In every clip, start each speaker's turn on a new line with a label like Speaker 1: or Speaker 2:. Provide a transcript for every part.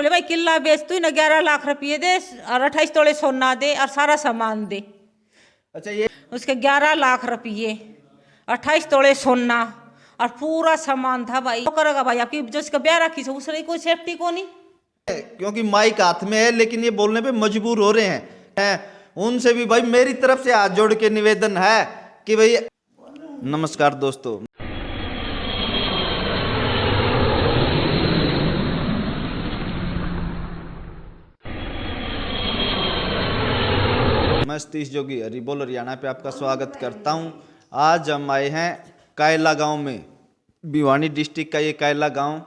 Speaker 1: बोले भाई किला बेच तू ना 11 लाख रुपये दे और 28 तोले सोना दे और सारा सामान दे।
Speaker 2: अच्छा, ये
Speaker 1: उसके 11 लाख रुपये 28 तोले सोना और पूरा सामान था भाई। तो करेगा भाई आपकी जो इसका ब्याह रखी से उसने कोई सेफ्टी को नहीं,
Speaker 2: क्योंकि माइक हाथ में है लेकिन ये बोलने पे मजबूर हो रहे हैं। उनसे भी भाई मेरी तरफ से हाथ जोड़ के निवेदन है कि भाई। नमस्कार दोस्तों, मैं सतीश जोगी हरिबोल हरियाणा पे आपका स्वागत करता हूं। आज हम आए हैं कायला गांव में, भिवानी डिस्ट्रिक्ट का ये कायला गांव।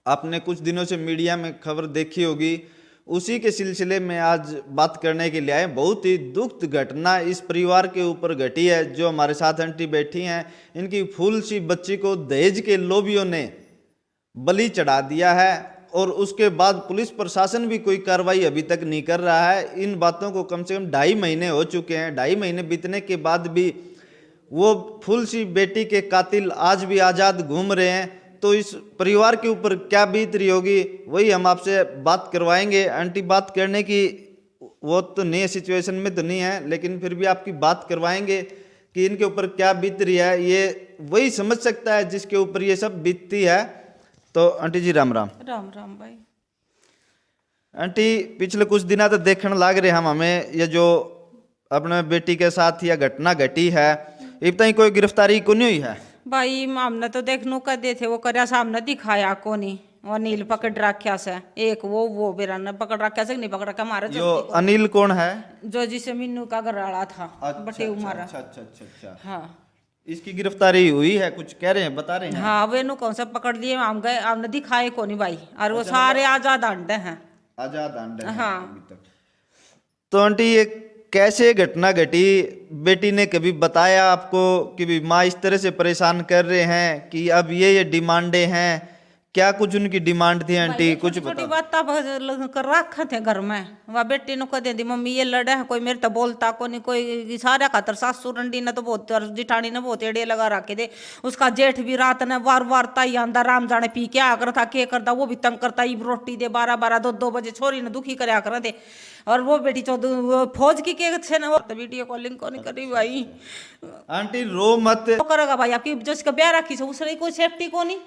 Speaker 2: आपने कुछ दिनों से मीडिया में खबर देखी होगी, उसी के सिलसिले में आज बात करने के लिए आए। बहुत ही दुखद घटना इस परिवार के ऊपर घटी है। जो हमारे साथ आंटी बैठी हैं, इनकी फूल सी बच्ची को दहेज के लोभियों ने बलि चढ़ा दिया है और उसके बाद पुलिस प्रशासन भी कोई कार्रवाई अभी तक नहीं कर रहा है। इन बातों को कम से कम 2.5 महीने हो चुके हैं। 2.5 महीने बीतने के बाद भी वो फूल सी बेटी के कातिल आज भी आज़ाद घूम रहे हैं। तो इस परिवार के ऊपर क्या बीत रही होगी, वही हम आपसे बात करवाएंगे। आंटी बात करने की वो तो नहीं है, सिचुएशन में तो नहीं है, लेकिन फिर भी आपकी बात करवाएंगे कि इनके ऊपर क्या बीत रही है। ये वही समझ सकता है जिसके ऊपर ये सब बीतती है। तो आंटी जी राम राम।
Speaker 1: राम राम भाई।
Speaker 2: आंटी, पिछले कुछ दिना तो देखने लग रहे हम हमें ये जो अपने बेटी के साथ यह घटना घटी है, अब तक कोई गिरफ्तारी को नहीं हुई है
Speaker 1: भाई हमने तो देखनो कर दे थे, वो करया सामने दिखाया को नहीं। और नील पकड़ रखा से एक वो बेरा ने पकड़ रखा से नहीं पकड़ रखा हमारे
Speaker 2: जो अनिल कौन है?
Speaker 1: जो जिसे मीनू का घर वाला था। बटे उमारा।
Speaker 2: अच्छा।
Speaker 1: हाँ,
Speaker 2: इसकी गिरफ्तारी हुई है, कुछ कह रहे हैं, बता रहे हैं?
Speaker 1: हाँ वे नु कौन सा पकड़ लिए, हम गए, हमने दिखाए को नहीं भाई। और वो सारे आजाद अंडे हैं।
Speaker 2: आजाद अंडे हैं
Speaker 1: हाँ।
Speaker 2: अभी तक। तो आंटी, ये कैसे घटना घटी? बेटी ने कभी बताया आपको कि भी माँ इस तरह से परेशान कर रहे हैं कि अब ये डिमांडें हैं? क्या कुछ उनकी डिमांड थी आंटी, कुछ
Speaker 1: छोटी
Speaker 2: बता।
Speaker 1: बात कर रखे थे घर में। वह बेटी ने कह दी मम्मी ये लड़े है, कोई मेरे तो बोलता को नहीं, कोई सारा खातर सासू रंडी ने तो बहुत, जिठानी ने बहुत एड़े लगा रखे थे। उसका जेठ भी रात ने वार ताई आंदा, राम जाने पी के आ करता, के करता, वो भी तंग करता, ईब रोटी दे 12 2 बजे छोरी ने दुखी करया करे थे। और वो बेटी फौज की के छे ना, वो तो वीडियो कॉलिंग को नहीं करी भाई।
Speaker 2: आंटी रो मत।
Speaker 1: वो करेगा भाई आपकी जो इसका ब्याह रखी से उसने कोई सेफ्टी को नहीं।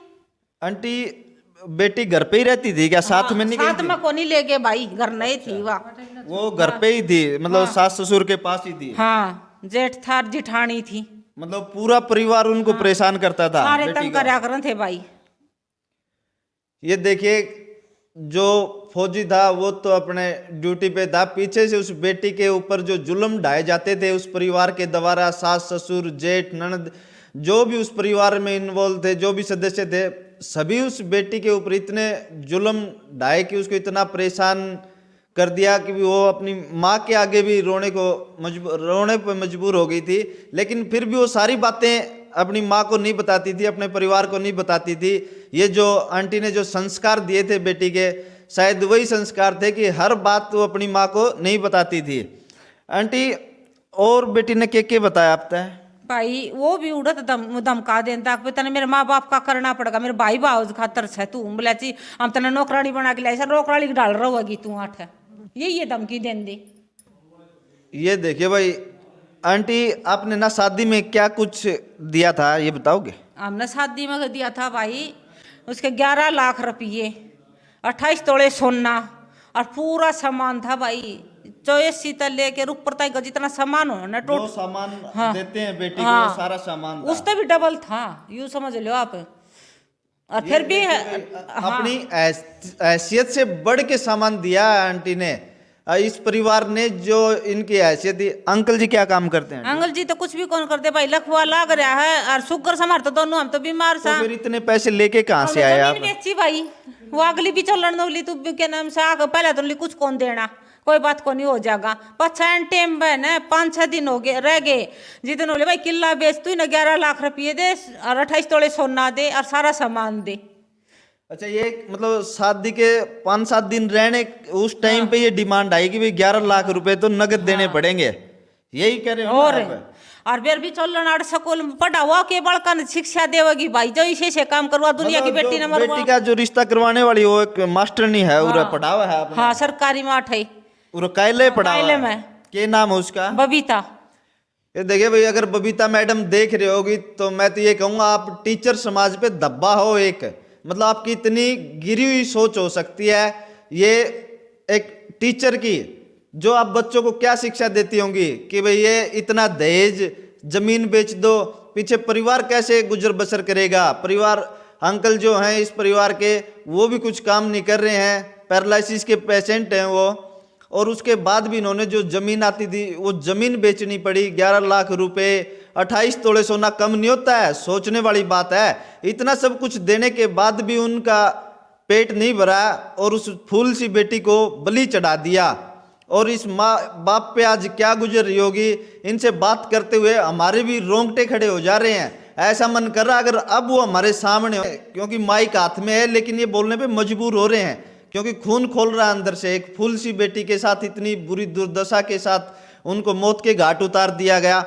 Speaker 2: आंटी, बेटी घर पे ही रहती थी क्या? साथ में नहीं गई
Speaker 1: साथ
Speaker 2: थी?
Speaker 1: में को नहीं ले गए भाई, घर नहीं थी वह।
Speaker 2: वो घर पे ही थी, मतलब सास ससुर के पास ही थी?
Speaker 1: हाँ, जेठ था, जिठानी थी।
Speaker 2: मतलब पूरा परिवार उनको परेशान करता था?
Speaker 1: सारे
Speaker 2: बेटी
Speaker 1: तंग
Speaker 2: को?
Speaker 1: करया करन थे भाई।
Speaker 2: ये देखिए, जो फौजी था वो तो अपने ड्यूटी पे था, पीछे से उस बेटी के ऊपर जो जुल्म ढाए जाते थे उस परिवार के द्वारा, सास ससुर जेठ ननद जो भी उस परिवार में इन्वॉल्व थे, जो भी सदस्य थे, सभी उस बेटी के ऊपर इतने जुल्म ढाए कि उसको इतना परेशान कर दिया कि वो अपनी माँ के आगे भी रोने पर मजबूर हो गई थी। लेकिन फिर भी वो सारी बातें अपनी माँ को नहीं बताती थी, अपने परिवार को नहीं बताती थी। ये जो आंटी ने जो संस्कार दिए थे बेटी के, शायद वही संस्कार थे कि हर बात वो अपनी माँ को नहीं बताती थी। आंटी, और बेटी ने क्या बताया आप तक?
Speaker 1: भाई वो भी उड़त धमका देता कि तने मेरे माँ बाप का करना पड़ेगा, मेरे भाई भाव खातर से तू बोला ची हम तने नौकरानी बना के लाए, नौकरानी डाल रहोगी तू आठ। ये धमकी देन दी।
Speaker 2: ये देखिए भाई, आंटी आपने ना शादी में क्या कुछ दिया था, ये बताओगे?
Speaker 1: हमने शादी में दिया था भाई उसके 11 लाख रुपये 28 तोले सोना और पूरा सामान था भाई। 24 शीतल लेके ऊपर तक जितना सामान हो ना,
Speaker 2: जो सामान देते हैं बेटी
Speaker 1: हाँ,
Speaker 2: को, सारा सामान था।
Speaker 1: उससे भी डबल था, यूं समझ लो आप। और फिर भी
Speaker 2: अपनी हैसियत से बढ़ के सामान दिया आंटी ने। इस परिवार ने जो इनकी हैसियत थी। अंकल जी क्या काम करते हैं?
Speaker 1: अंकल जी तो कुछ भी कौन करते भाई, लखवा लाग रहा है और शुगर से हमारे तो दोनों हम तो बीमार
Speaker 2: तो
Speaker 1: सा।
Speaker 2: फिर इतने पैसे लेके कहाँ से आए आप?
Speaker 1: बेची भाई, वो अगली भी चलन दोली तू के नाम से आगे, पहले तो कुछ कौन देना, कोई बात को नहीं हो जाएगा। पछा टाइम बहन है, 5-6 दिन हो गए रह गए, जितने बोले भाई किला बेच तू ना 11 लाख रुपये दे और 28 तोले सोना दे और सारा सामान दे।
Speaker 2: अच्छा, ये मतलब शादी के 5-7 दिन रहने उस टाइम पे ये डिमांड आई कि भाई 11 लाख रुपए तो नगद देने पड़ेंगे, यही कह रहे हो
Speaker 1: और
Speaker 2: ना आप?
Speaker 1: और बेर भी चलन आड़ स्कूल में पढ़ा हुआ के बड़का ने शिक्षा देवगी भाई जो इसे से काम करवा दुनिया की बेटी ने मरवा।
Speaker 2: बेटी का जो रिश्ता करवाने वाली वो एक मास्टरनी है, उरा पढ़ा हुआ है आपने?
Speaker 1: हाँ सरकारी में 8 है।
Speaker 2: उरा कायले पढ़ा हुआ
Speaker 1: कायले
Speaker 2: है?
Speaker 1: में।
Speaker 2: क्या नाम है उसका?
Speaker 1: बबीता।
Speaker 2: ये देखिए भाई, अगर बबीता मैडम देख रहे होगी तो मैं तो ये कहूंगा आप टीचर समाज पे धब्बा हो एक, मतलब आपकी इतनी गिरी हुई सोच हो सकती है ये एक टीचर की, जो आप बच्चों को क्या शिक्षा देती होंगी कि भाई ये इतना दहेज, जमीन बेच दो, पीछे परिवार कैसे गुजर बसर करेगा। परिवार अंकल जो हैं इस परिवार के वो भी कुछ काम नहीं कर रहे हैं, पैरालिसिस के पेशेंट हैं वो, और उसके बाद भी इन्होंने जो जमीन आती थी वो जमीन बेचनी पड़ी। 11 लाख रुपए, 28 तोले सोना कम नहीं होता है, सोचने वाली बात है। इतना सब कुछ देने के बाद भी उनका पेट नहीं भरा और उस फूल सी बेटी को बलि चढ़ा दिया। और इस माँ बाप पे आज क्या गुजर रही होगी, इनसे बात करते हुए हमारे भी रोंगटे खड़े हो जा रहे हैं। ऐसा मन कर रहा अगर अब वो हमारे सामने हो, क्योंकि माइक हाथ में है लेकिन ये बोलने पे मजबूर हो रहे हैं क्योंकि खून खोल रहा है अंदर से। एक फूल सी बेटी के साथ इतनी बुरी दुर्दशा के साथ उनको मौत के घाट उतार दिया गया।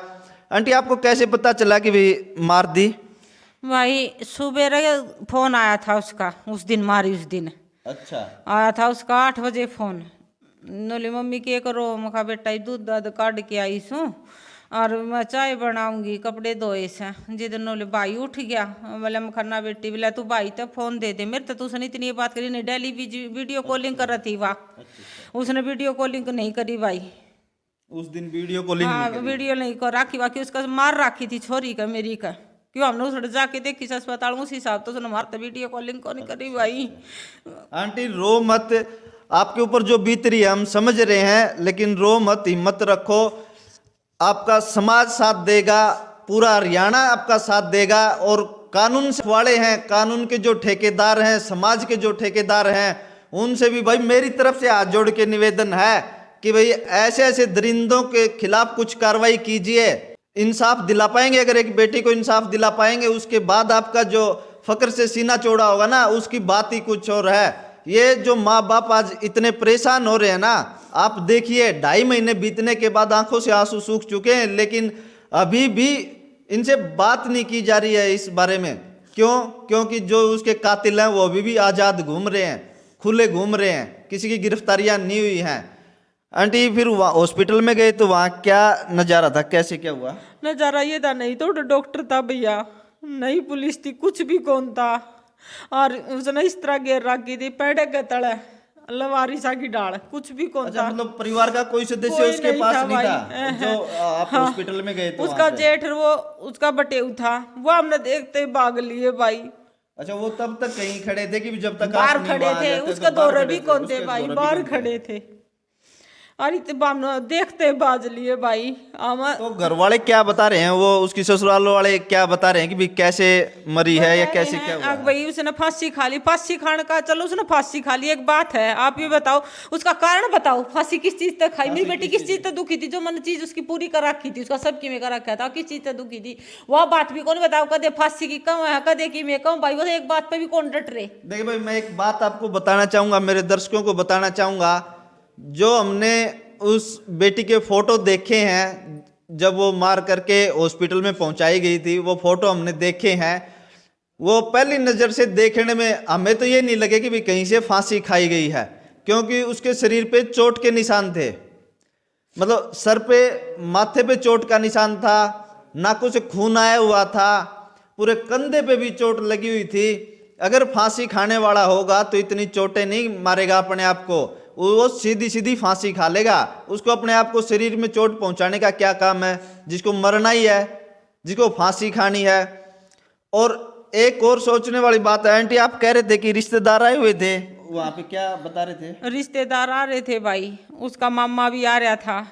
Speaker 2: आंटी आपको कैसे पता चला कि भाई मार दी?
Speaker 1: भाई सुबह फोन आया था उसका, उस दिन मारी उस दिन।
Speaker 2: अच्छा।
Speaker 1: आया था उसका 8 बजे फोन। नोली मम्मी के करो, मखा बेटा दूध दाद काट के आई सू और मैं चाय बनाऊंगी, कपड़े धोए से। जिद नोले भाई उठ गया, बोले मखन्ना बेटी बोला तू भाई तो फोन दे दे। मेरे तो उसने इतनी बात करी नहीं, डेली वीडियो कॉलिंग कर रही थी वाह। उसने वीडियो कॉलिंग नहीं करी भाई
Speaker 2: उस दिन, वीडियो कॉलिंग
Speaker 1: हाँ
Speaker 2: नहीं करी।
Speaker 1: वीडियो नहीं कर राखी बाकी उसका मार राखी थी छोरी का मेरी का, क्यों हमने उसने जाके देखी अस्पताल उस हिसाब तो उसने मारता वीडियो कॉलिंग को नहीं करी भाई।
Speaker 2: आंटी रो मत, आपके ऊपर जो बीत रही है हम समझ रहे हैं, लेकिन रो मत, हिम्मत रखो। आपका समाज साथ देगा, पूरा हरियाणा आपका साथ देगा। और कानून से वाले हैं, कानून के जो ठेकेदार हैं, समाज के जो ठेकेदार हैं, उनसे भी भाई मेरी तरफ से हाथ जोड़ के निवेदन है कि भाई ऐसे ऐसे दरिंदों के खिलाफ कुछ कार्रवाई कीजिए। इंसाफ दिला पाएंगे, अगर एक बेटी को इंसाफ दिला पाएंगे उसके बाद आपका जो फक्र से सीना चौड़ा होगा ना, उसकी बात ही कुछ और है। ये जो माँ बाप आज इतने परेशान हो रहे हैं ना, आप देखिए 2.5 महीने बीतने के बाद आंखों से आंसू सूख चुके हैं, लेकिन अभी भी इनसे बात नहीं की जा रही है इस बारे में। क्यों? क्योंकि जो उसके कातिल हैं वो अभी भी आज़ाद घूम रहे हैं, खुले घूम रहे हैं, किसी की गिरफ्तारियां नहीं हुई हैं। आंटी फिर वहाँ हॉस्पिटल में गए तो वहाँ क्या नज़ारा था, कैसे क्या हुआ?
Speaker 1: नजारा ये था, नहीं तो डॉक्टर था भैया, नहीं पुलिस थी, कुछ भी कौन था। और उसने इस तरह घेर रखी थी, पेड़े के तले लवारी सा की डाल, कुछ भी कौन
Speaker 2: अच्छा,
Speaker 1: था।
Speaker 2: मतलब परिवार का कोई सदस्य
Speaker 1: कोई
Speaker 2: उसके पास नहीं
Speaker 1: भाई।
Speaker 2: था जो आप
Speaker 1: हाँ।
Speaker 2: हॉस्पिटल में गए थे?
Speaker 1: उसका
Speaker 2: वहाँ पे?
Speaker 1: जेठ वो उसका बटेऊ था, वो हमने देखते ही भाग लिए भाई।
Speaker 2: अच्छा, वो तब तक कहीं खड़े थे कि जब तक
Speaker 1: बाहर
Speaker 2: आप नहीं
Speaker 1: खड़े
Speaker 2: वहाँ
Speaker 1: थे,
Speaker 2: जाते
Speaker 1: उसके
Speaker 2: तो बाहर
Speaker 1: दौरे
Speaker 2: खड़े
Speaker 1: भी
Speaker 2: थे,
Speaker 1: कौन
Speaker 2: उसके
Speaker 1: थे भाई,
Speaker 2: दौरे भी
Speaker 1: बाहर
Speaker 2: कौन थे?
Speaker 1: खड़े थे। अरे देखते बाज लिए भाई।
Speaker 2: तो घर वाले क्या बता रहे हैं, वो उसकी ससुराल वाले क्या बता रहे हैं कि भाई कैसे मरी है या कैसे क्या हुआ?
Speaker 1: भाई उसने फांसी खा ली, फांसी खाने का चलो उसने फांसी खा ली एक बात है, आप ये बताओ उसका कारण बताओ, फांसी किस चीज तक खाई? मेरी बेटी किस चीज तक दुखी थी? जो मन चीज उसकी पूरी कर रखी थी, उसका सब की में कर रखा था, किस चीज तक दुखी थी वह बात भी कौन बताओ? कदे फांसी की कम है, कदे की मैं कम भाई, वो एक बात पे भी कौन डट रहे?
Speaker 2: देखिए भाई, मैं एक बात आपको बताना चाहूंगा, मेरे दर्शकों को बताना चाहूंगा। जो हमने उस बेटी के फोटो देखे हैं जब वो मार करके हॉस्पिटल में पहुंचाई गई थी, वो फोटो हमने देखे हैं, वो पहली नज़र से देखने में हमें तो ये नहीं लगे कि भाई कहीं से फांसी खाई गई है, क्योंकि उसके शरीर पे चोट के निशान थे। मतलब सर पे, माथे पे चोट का निशान था, नाकों से खून आया हुआ था, पूरे कंधे पे भी चोट लगी हुई थी। अगर फांसी खाने वाला होगा तो इतनी चोटें नहीं मारेगा अपने आप को, वो सीधी सीधी फांसी खा लेगा। उसको अपने आप को शरीर में चोट पहुंचाने का क्या काम है? जिसको मरना ही है, जिसको फांसी खानी है। और एक और सोचने वाली बात है, आंटी आप कह रहे थे कि रिश्तेदार आए हुए थे, वहाँ पे क्या बता रहे थे?
Speaker 1: रिश्तेदार आ रहे थे भाई, उसका मामा भी आ रहा था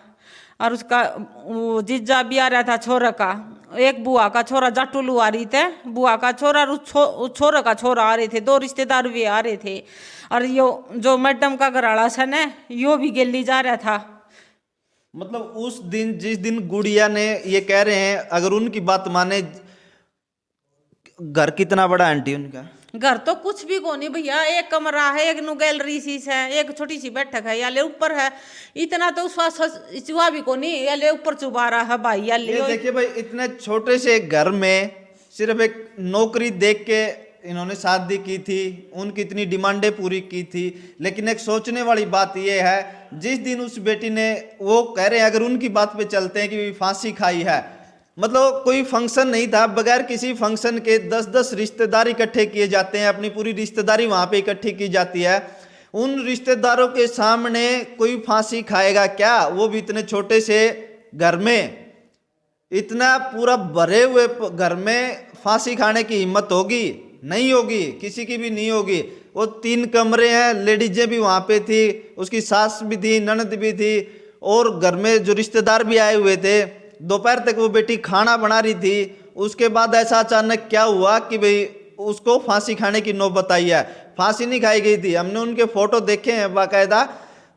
Speaker 1: और उसका वो जीजा भी आ रहा था, छोरा का, एक बुआ का छोरा जाटुलू आ रही थे, बुआ का छोरा और छोरा का छोरा आ रहे थे, 2 रिश्तेदार भी आ रहे थे। और यो जो मैडम का घराड़ा सन है यो भी गेली जा रहा था।
Speaker 2: मतलब उस दिन, जिस दिन गुड़िया ने, ये कह रहे हैं अगर उनकी बात माने, घर कितना बड़ा आंटी उनका?
Speaker 1: घर तो कुछ भी को नहीं भैया, एक कमरा है, एक नु गैलरी सी है, एक छोटी सी बैठक है, या ले ऊपर है, इतना तो चुहा भी को नहीं, या ले ऊपर चुबारा है भाई, या ले
Speaker 2: ये देखिए भाई, इतने छोटे से घर में सिर्फ एक नौकरी देख के इन्होंने शादी की थी, उनकी इतनी डिमांडें पूरी की थी। लेकिन एक सोचने वाली बात यह है, जिस दिन उस बेटी ने, वो कह रहे हैं, अगर उनकी बात पे चलते हैं कि फांसी खाई है, मतलब कोई फंक्शन नहीं था, बगैर किसी फंक्शन के 10-10 रिश्तेदार इकट्ठे किए जाते हैं, अपनी पूरी रिश्तेदारी वहां पे इकट्ठी की जाती है। उन रिश्तेदारों के सामने कोई फांसी खाएगा क्या, वो भी इतने छोटे से घर में, इतना पूरा भरे हुए घर में फांसी खाने की हिम्मत होगी? नहीं होगी, किसी की भी नहीं होगी। वो 3 कमरे हैं, लेडीजें भी वहां पे थी, उसकी सास भी थी, ननद भी थी, और घर में जो रिश्तेदार भी आए हुए थे। दोपहर तक वो बेटी खाना बना रही थी, उसके बाद ऐसा अचानक क्या हुआ कि भाई उसको फांसी खाने की नौबत आई है। फांसी नहीं खाई गई थी, हमने उनके फोटो देखे हैं बाकायदा,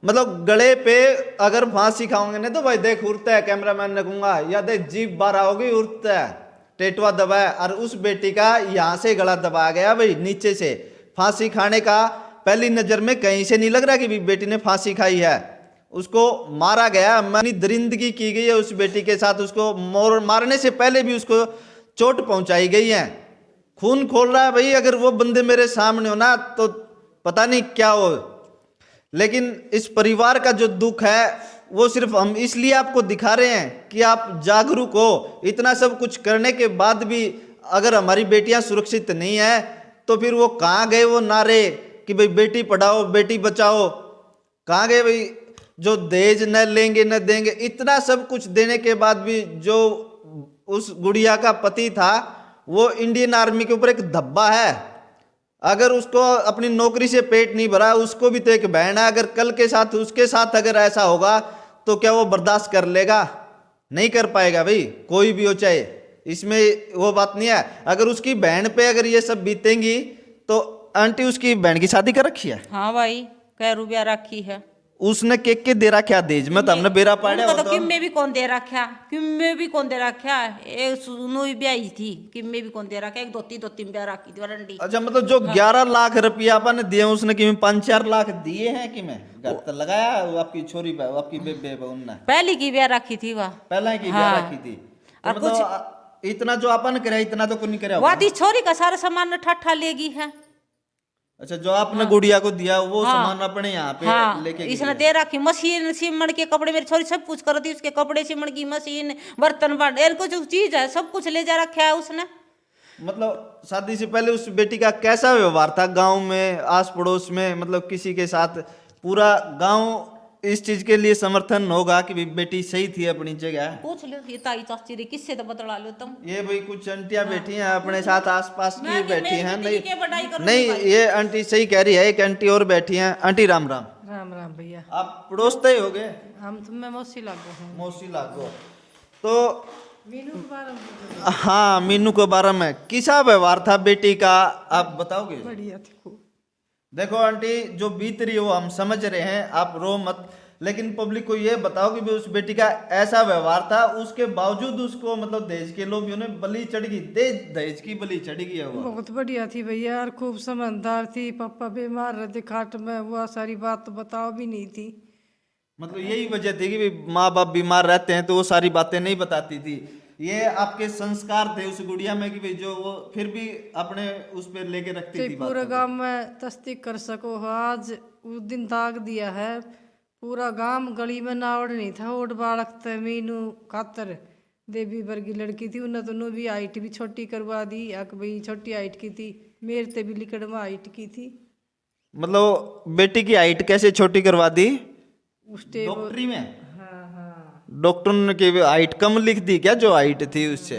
Speaker 2: मतलब गले पे अगर फांसी खाओगे ना तो भाई देख उड़ता है, कैमरामैन ने कहूंगा, या देख जीभ बाहर आओगी उड़ता है, टेटवा दबा है। और उस बेटी का यहाँ से गला दबा गया भाई, नीचे से। फांसी खाने का पहली नजर में कहीं से नहीं लग रहा कि बेटी ने फांसी खाई है, उसको मारा गया, मानी दरिंदगी की गई है उस बेटी के साथ। उसको मारने से पहले भी उसको चोट पहुंचाई गई है, खून खोल रहा है भाई। अगर वो बंदे मेरे सामने हो ना तो पता नहीं क्या हो। लेकिन इस परिवार का जो दुख है वो सिर्फ हम इसलिए आपको दिखा रहे हैं कि आप जागरूक हो। इतना सब कुछ करने के बाद भी अगर हमारी बेटियां सुरक्षित नहीं है तो फिर वो कहाँ गए वो नारे कि भाई बेटी पढ़ाओ बेटी बचाओ? कहाँ गए भाई? जो दहेज न लेंगे न देंगे, इतना सब कुछ देने के बाद भी जो उस गुड़िया का पति था वो इंडियन आर्मी के ऊपर एक धब्बा है। अगर उसको अपनी नौकरी से पेट नहीं भरा, उसको भी तो एक बहन है, अगर कल के साथ उसके साथ अगर ऐसा होगा तो क्या वो बर्दाश्त कर लेगा? नहीं कर पाएगा भाई, कोई भी हो चाहे, इसमें वो बात नहीं है। अगर उसकी बहन पे अगर ये सब बीतेंगी तो आंटी उसकी बहन की शादी कर रखी है?
Speaker 1: हाँ भाई, कै रुपया रखी है
Speaker 2: उसने के दे रखा दहेज में, तो हमने बेरा पाड़ा
Speaker 1: तो किम में भी कौन दे रखा, किम में भी कौन दे रखा, एक सुनो ब्याही थी, किम में भी कौन दे रखा, एक दो तीन ब्याह रखी थी वारंटी।
Speaker 2: अच्छा, मतलब जो 11 लाख रुपया अपन दिए उसने कि 5-4 लाख दिए हैं कि मैं घर तो लगाया वो आपकी छोरी पे, वो आपकी बेबे पे उनने
Speaker 1: पहली की ब्याह रखी थी वह,
Speaker 2: पहले की ब्याह रखी थी। तो
Speaker 1: और
Speaker 2: मतलब इतना जो अपन करे इतना तो कोई नहीं करे।
Speaker 1: वादी छोरी का सारा सामान ठट्ठा लेगी है।
Speaker 2: अच्छा, जो आपने गुड़िया को दिया वो सामान अपने यहाँ पे लेके
Speaker 1: इसने दे रखी, मशीन सिमण के कपड़े, मेरी छोरी सब कुछ करती, उसके कपड़े सिमण की मशीन, बर्तन बांट, कुछ चीज है सब कुछ ले जा रखा है उसने।
Speaker 2: मतलब शादी से पहले उस बेटी का कैसा व्यवहार था गांव में, आस पड़ोस में, मतलब किसी के साथ? पूरा गांव इस चीज के लिए समर्थन होगा कि बेटी सही थी अपनी जगह?
Speaker 1: पूछ लो ये ताई चाची रे, किससे तो बतला लो तुम।
Speaker 2: ये भाई कुछ आंटियां बैठी हैं अपने साथ, आसपास की बैठी हैं। नहीं
Speaker 1: नहीं
Speaker 2: ये आंटी सही कह रही है, एक आंटी और बैठी हैं। आंटी राम राम।
Speaker 3: राम राम भैया।
Speaker 2: आप पड़ोसते ही हो गए?
Speaker 3: हम तो मैं मौसी लागो हूँ।
Speaker 2: मौसी लागो तो हाँ, मीनू के बारे में किसा व्यवहार था बेटी का, आप बताओगे?
Speaker 3: बढ़िया थी खूब।
Speaker 2: देखो आंटी, जो बीत रही है वो हम समझ रहे हैं, आप रो मत। लेकिन पब्लिक को ये बताओ कि उस बेटी का ऐसा व्यवहार था, उसके बावजूद उसको मतलब दहेज के लोभियों ने बलि चढ़ गई, दहेज की बलि चढ़ गई है वो।
Speaker 3: बहुत बढ़िया थी भैया, और खूब समझदार थी। पापा बीमार रहते खाट में, वो सारी बात तो बताओ भी नहीं थी।
Speaker 2: मतलब यही वजह थी कि माँ बाप बीमार रहते हैं तो वो सारी बातें नहीं बताती थी। ये आपके संस्कार थे उस गुड़िया में कि जो वो फिर भी अपने उस पर लेके रखती थी।
Speaker 3: पूरे गांव में तस्दीक कर सको, आज उस दिन दाग दिया है पूरा गांव। गली में नावड़ नहीं था, ओट बालक थे मीनू खातर, देवी वर्गी लड़की थी, उन्हें दोनों भी हाइट भी छोटी करवा दी। अक भाई छोटी हाइट की थी, मेरे ते भी लिकड़ में हाइट की थी।
Speaker 2: मतलब बेटी की हाइट कैसे छोटी करवा दी?
Speaker 3: उस
Speaker 2: डॉक्टरी में?
Speaker 3: हाँ हाँ,
Speaker 2: डॉक्टर ने की हाइट कम लिख दी क्या जो हाइट थी उससे?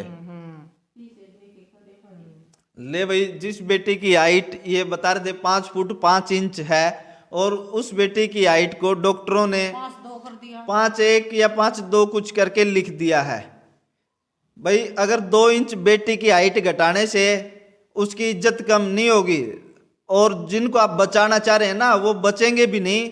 Speaker 2: ले भाई, जिस बेटी की हाइट ये बता रहे थे 5 फुट 5 इंच है, और उस बेटी की हाइट को डॉक्टरों ने
Speaker 1: 5-2 कर दिया,
Speaker 2: 5-1 या 5-2 कुछ करके लिख दिया है। भाई अगर 2 इंच बेटी की हाइट घटाने से उसकी इज्जत कम नहीं होगी, और जिनको आप बचाना चाह रहे हैं ना वो बचेंगे भी नहीं।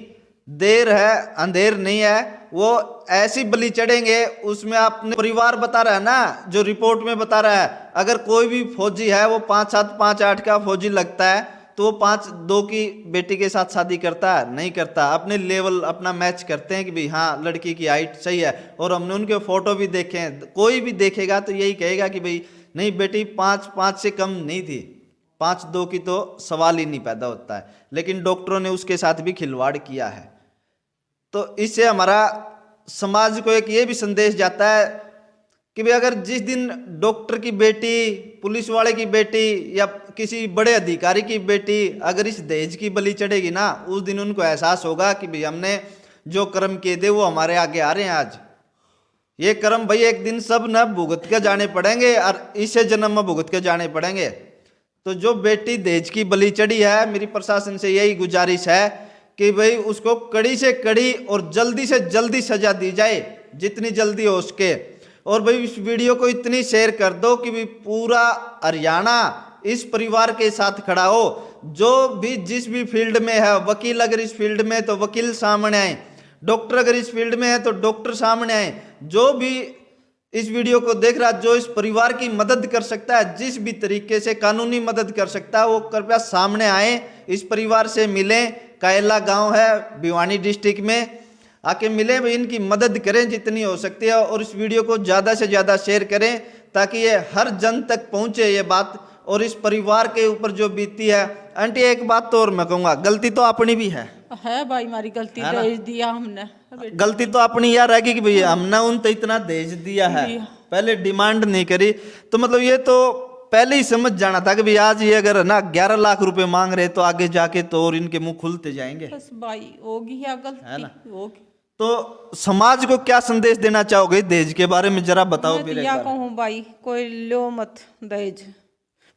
Speaker 2: देर है अंधेर नहीं है, वो ऐसी बलि चढ़ेंगे, उसमें आपने परिवार बता रहा है ना, जो रिपोर्ट में बता रहा है, अगर कोई भी फौजी है वो 5-7 5-8 का फौजी लगता है तो वो 5-2 की बेटी के साथ शादी करता है? नहीं करता। अपने लेवल अपना मैच करते हैं कि भाई हाँ लड़की की हाइट सही है, और हमने उनके फोटो भी देखे हैं। कोई भी देखेगा तो यही कहेगा कि भाई नहीं बेटी 5 से कम नहीं थी, 5-2 की तो सवाल ही नहीं पैदा होता है। लेकिन डॉक्टरों ने उसके साथ भी खिलवाड़ किया है। तो इससे हमारा समाज को एक ये भी संदेश जाता है कि भाई अगर जिस दिन डॉक्टर की बेटी, पुलिस वाले की बेटी या किसी बड़े अधिकारी की बेटी अगर इस दहेज की बलि चढ़ेगी ना, उस दिन उनको एहसास होगा कि भाई हमने जो कर्म किए थे वो हमारे आगे आ रहे हैं। आज ये कर्म भाई एक दिन सब न भुगत के जाने पड़ेंगे, और इसे जन्म में भुगत के जाने पड़ेंगे। तो जो बेटी दहेज की बलि चढ़ी है, मेरी प्रशासन से यही गुजारिश है कि भाई उसको कड़ी से कड़ी और जल्दी से जल्दी सजा दी जाए, जितनी जल्दी हो सके। और भाई इस वीडियो को इतनी शेयर कर दो कि भाई पूरा हरियाणा इस परिवार के साथ खड़ा हो। जो भी जिस भी फील्ड में है, वकील अगर इस फील्ड में है तो वकील सामने आए, डॉक्टर अगर इस फील्ड में है तो डॉक्टर सामने आए। जो भी इस वीडियो को देख रहा, जो इस परिवार की मदद कर सकता है, जिस भी तरीके से कानूनी मदद कर सकता है, वो कृपया सामने आए, इस परिवार से मिलें। कायला गांव है भिवानी डिस्ट्रिक्ट में, आके मिले, इनकी मदद करें जितनी हो सकती है, और इस वीडियो को ज़्यादा से ज़्यादा शेयर करें ताकि ये हर जन तक पहुँचे ये बात, और इस परिवार के ऊपर जो बीती है। आंटी एक बात तो और मैं कहूँगा, गलती तो अपनी भी है
Speaker 1: भाई, हमारी गलती दहेज दिया हमने।
Speaker 2: गलती तो अपनी यार रहेगी कि भैया हमने उन तो इतना दहेज दिया है, पहले डिमांड नहीं करी। तो मतलब ये तो पहले ही समझ जाना था कि भाई आज ये अगर ना 11 लाख रुपए मांग रहे तो आगे जाके तो और इनके मुंह खुलते जाएंगे।
Speaker 1: बस भाई होगी या गलती
Speaker 2: है ना?
Speaker 1: होगी।
Speaker 2: तो समाज को क्या संदेश देना चाहोगे दहेज के बारे में, जरा बताओ।
Speaker 1: मैं तो या कहूँ भाई, कोई लो मत दहेज।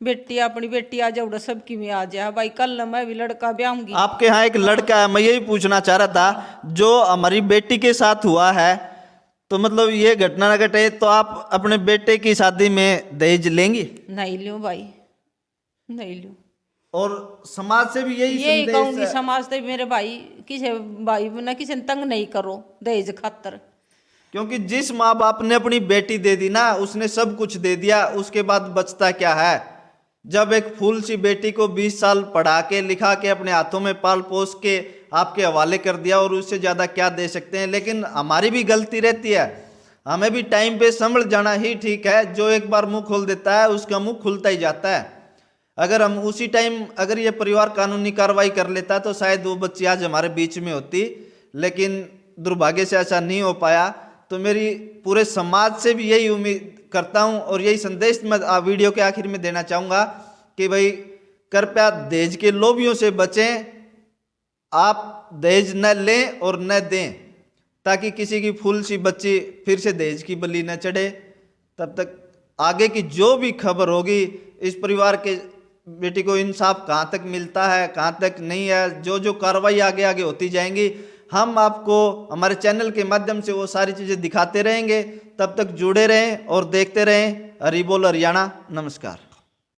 Speaker 1: बेटी अपनी बेटी आ जाओ, सबकी में आ जाए भाई। कल मैं भी लड़का ब्याहूंगी।
Speaker 2: आपके यहाँ एक लड़का है, मैं यही पूछना चाह रहा था, जो हमारी बेटी के साथ हुआ है, तो मतलब ये घटना न घटे तो आप अपने बेटे की शादी में दहेज लेंगी?
Speaker 1: नहीं लूं भाई, नहीं लूं।
Speaker 2: और समाज से भी यही
Speaker 1: कहूंगी, समाज से मेरे भाई किसी भाई ना किसी तंग नहीं करो दहेज खातर।
Speaker 2: क्योंकि जिस माँ बाप ने अपनी बेटी दे दी ना, उसने सब कुछ दे दिया, उसके बाद बचता क्या है? जब एक फूल सी बेटी को 20 साल पढ़ा के लिखा के अपने हाथों में पाल पोस के आपके हवाले कर दिया, और उससे ज़्यादा क्या दे सकते हैं? लेकिन हमारी भी गलती रहती है, हमें भी टाइम पे संभल जाना ही ठीक है। जो एक बार मुंह खोल देता है उसका मुंह खुलता ही जाता है। अगर हम उसी टाइम अगर ये परिवार कानूनी कार्रवाई कर लेता तो शायद वो बच्ची आज हमारे बीच में होती, लेकिन दुर्भाग्य से ऐसा नहीं हो पाया। तो मेरी पूरे समाज से भी यही उम्मीद करता हूं, और यही संदेश मैं वीडियो के आखिर में देना चाहूँगा कि भाई कृपया दहेज के लोभियों से बचें। आप दहेज न लें और न दें, ताकि किसी की फूल सी बच्ची फिर से दहेज की बलि न चढ़े। तब तक आगे की जो भी खबर होगी, इस परिवार के बेटी को इंसाफ कहाँ तक मिलता है, कहाँ तक नहीं है, जो जो कार्रवाई आगे आगे होती जाएंगी, हम आपको हमारे चैनल के माध्यम से वो सारी चीज़ें दिखाते रहेंगे। तब तक जुड़े रहें और देखते रहें हरी बोल हरियाणा। नमस्कार।